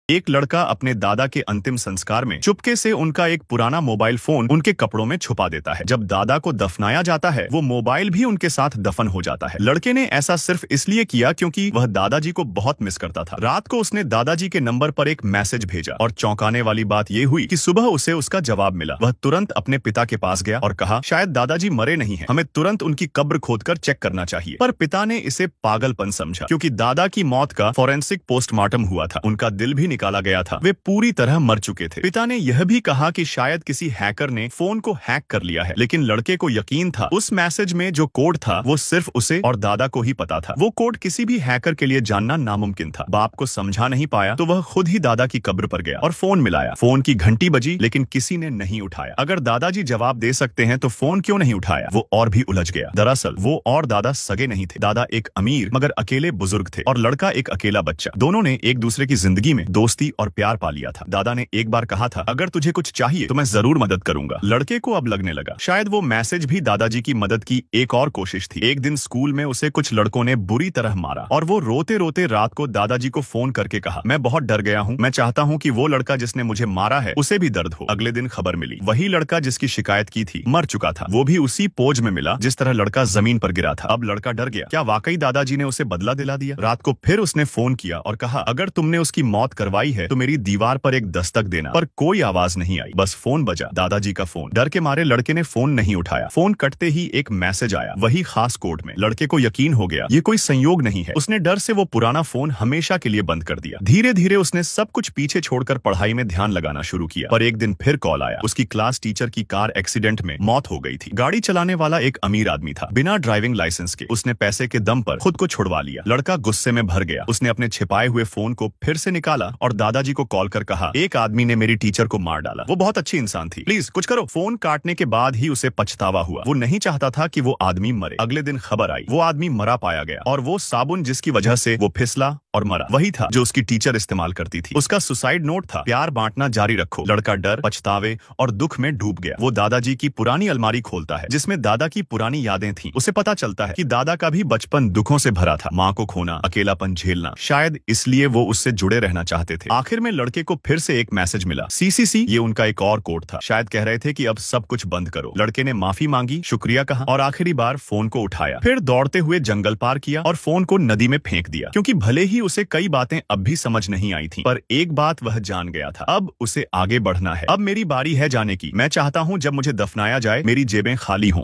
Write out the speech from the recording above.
एक लड़का अपने दादा के अंतिम संस्कार में चुपके से उनका एक पुराना मोबाइल फोन उनके कपड़ों में छुपा देता है। जब दादा को दफनाया जाता है वो मोबाइल भी उनके साथ दफन हो जाता है। लड़के ने ऐसा सिर्फ इसलिए किया क्योंकि वह दादाजी को बहुत मिस करता था। रात को उसने दादाजी के नंबर पर एक मैसेज भेजा और चौंकाने वाली बात यह हुई कि सुबह उसे उसका जवाब मिला। वह तुरंत अपने पिता के पास गया और कहा, शायद दादाजी मरे नहीं हैं, हमें तुरंत उनकी कब्र खोदकर चेक करना चाहिए। पर पिता ने इसे पागलपन समझा क्योंकि दादा की मौत का फॉरेंसिक पोस्टमार्टम हुआ था, उनका दिल भी निकाला गया था, वे पूरी तरह मर चुके थे। पिता ने यह भी कहा कि शायद किसी हैकर ने फोन को हैक कर लिया है, लेकिन लड़के को यकीन था उस मैसेज में जो कोड था वो सिर्फ उसे और दादा को ही पता था। वो कोड किसी भी हैकर के लिए जानना नामुमकिन था। बाप को समझा नहीं पाया तो वह खुद ही दादा की कब्र पर गया और फोन मिलाया। फोन की घंटी बजी लेकिन किसी ने नहीं उठाया। अगर दादाजी जवाब दे सकते हैं तो फोन क्यों नहीं उठाया? वो और भी उलझ गया। दरअसल वो और दादा सगे नहीं थे। दादा एक अमीर मगर अकेले बुजुर्ग थे और लड़का एक अकेला बच्चा। दोनों ने एक दूसरे की जिंदगी में दोस्ती और प्यार पा लिया था। दादा ने एक बार कहा था, अगर तुझे कुछ चाहिए तो मैं जरूर मदद करूंगा। लड़के को अब लगने लगा शायद वो मैसेज भी दादाजी की मदद की एक और कोशिश थी। एक दिन स्कूल में उसे कुछ लड़कों ने बुरी तरह मारा और वो रोते रोते रात को दादाजी को फोन करके कहा, मैं बहुत डर गया हूँ, मैं चाहता हूँ कि वो लड़का जिसने मुझे मारा है उसे भी दर्द हो। अगले दिन खबर मिली वही लड़का जिसकी शिकायत की थी मर चुका था। वो भी उसी पोज में मिला जिस तरह लड़का जमीन पर गिरा था। अब लड़का डर गया, क्या वाकई दादाजी ने उसे बदला दिला दिया? रात को फिर उसने फोन किया और कहा, अगर तुमने उसकी मौत करवाई है तो मेरी दीवार पर एक दस्तक देना। पर कोई आवाज नहीं आई, बस फोन बजा, दादाजी का फोन। डर के मारे लड़के ने फोन नहीं उठाया। फोन कटते ही एक मैसेज आया, वही खास कोड में। लड़के को यकीन हो गया ये कोई संयोग नहीं है। उसने डर से वो पुराना फोन हमेशा के लिए बंद कर दिया। धीरे धीरे उसने सब कुछ पीछे छोड़कर पढ़ाई में ध्यान लगाना शुरू किया। पर एक दिन फिर कॉल आया, उसकी क्लास टीचर की कार एक्सीडेंट में मौत हो गई थी। गाड़ी चलाने वाला एक अमीर आदमी था, बिना ड्राइविंग लाइसेंस के। उसने पैसे के दम पर खुद को छुड़वा लिया। लड़का गुस्से में भर गया। उसने अपने छिपाए हुए फोन को फिर से निकाला और दादाजी को कॉल कर कहा, एक आदमी ने मेरी टीचर को मार डाला, वो बहुत अच्छी इंसान थी, प्लीज कुछ करो। फोन काटने के बाद ही उसे पछतावा हुआ। वो नहीं चाहता था कि वो आदमी मरे। अगले दिन खबर आई वो आदमी मरा पाया गया और वो साबुन जिसकी वजह से वो फिसला और मरा वही था जो उसकी टीचर इस्तेमाल करती थी। उसका सुसाइड नोट था, प्यार बांटना जारी रखो। लड़का डर, पछतावे और दुख में डूब गया। वो दादाजी की पुरानी अलमारी खोलता है जिसमें दादा की पुरानी यादें थीं। उसे पता चलता है कि दादा का भी बचपन दुखों से भरा था, माँ को खोना, अकेलापन झेलना। शायद इसलिए वो उससे जुड़े रहना चाहते थे। आखिर में लड़के को फिर से एक मैसेज मिला, CCC। ये उनका एक और कोड था, शायद कह रहे थे कि अब सब कुछ बंद करो। लड़के ने माफी मांगी, शुक्रिया कहा और आखिरी बार फोन को उठाया। फिर दौड़ते हुए जंगल पार किया और फोन को नदी में फेंक दिया क्योंकि भले ही उसे कई बातें अब भी समझ नहीं आई थी, पर एक बात वह जान गया था, अब उसे आगे बढ़ना है। अब मेरी बारी है जाने की। मैं चाहता हूँ जब मुझे दफनाया जाए मेरी जेबें खाली हों।